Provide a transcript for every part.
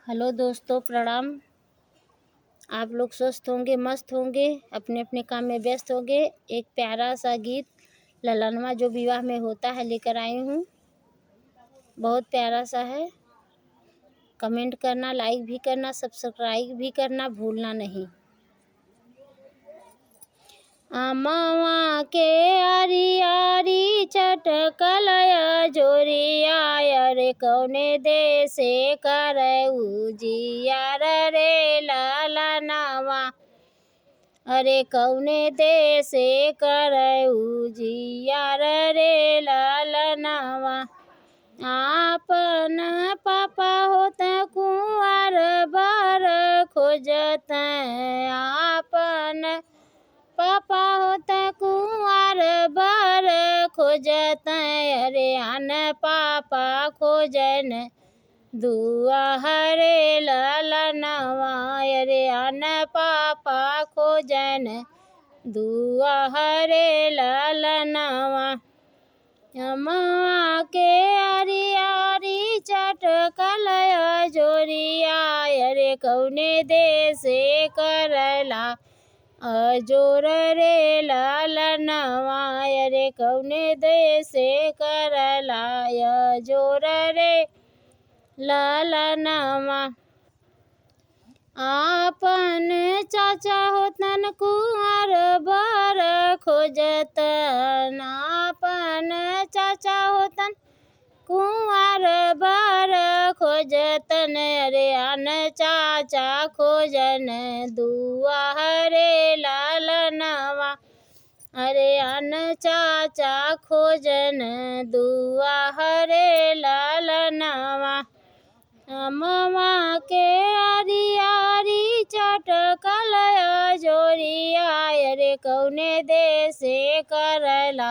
Hello दोस्तों, प्रणाम। आप लोग स्वस्थ होंगे, मस्त होंगे, अपने अपने काम में व्यस्त होंगे। एक प्यारा सा गीत ललनवा जो विवाह में होता है लेकर आई हूँ। बहुत प्यारा सा है। कमेंट करना, लाइक भी करना, सब्सक्राइब भी करना भूलना नहीं। अमवा के आरी आरी चटकल जोरिया रे कौने देसे करऊ जियार रे ललनवा। अरे कौने देसे करऊ जियार रे ललनवा। आपन पापा होत कुंवर बर खोजत, आपन पापा होत कुंवर बर खोजत। अरे अन पापा खोजन दुआरे ललनवा। अरे अन पापा खोजन दुआरे ललनवा। अमवा के आरी आरी चटकल जोरिया रे कौने देसे करला अजोर रे ललनवा। रे कौने देसे करला अजोर रे ललनवा। आपन चाचा होतन कुंवर बर खोजतन, आपन चाचा होतन कुंवर बर खोजतन। अरे अन चाचा खोजन दुआरे ललनवा। अरे अन चाचा खोजन दुआरे ललनवा। अमवा के आरी आरी चटकल जोरिया रे कौने देसे करला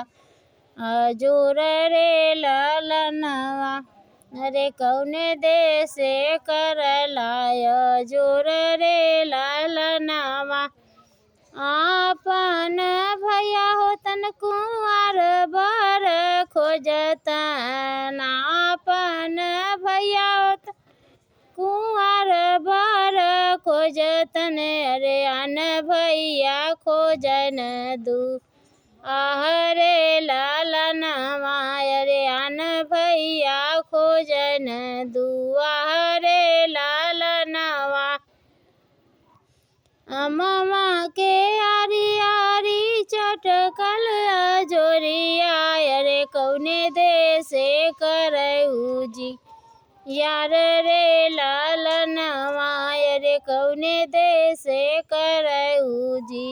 अजोर रे ललनवा। अरे कौने देसे करला अजोर रे ललनवा। आपन भैया होतन कुंवर बर खोजतन, आपन भैया होतन कुंवर बर खोजतन। अरे अन भैया खोजन दुआरे ललनवा। अरे अन भैया खोजन दुआरे ललनवा। अमवा के आरी आरी चटकल जोरिया रे कौने देसे करऊ जियार रे ललनवा। रे कौने देसे करऊ जी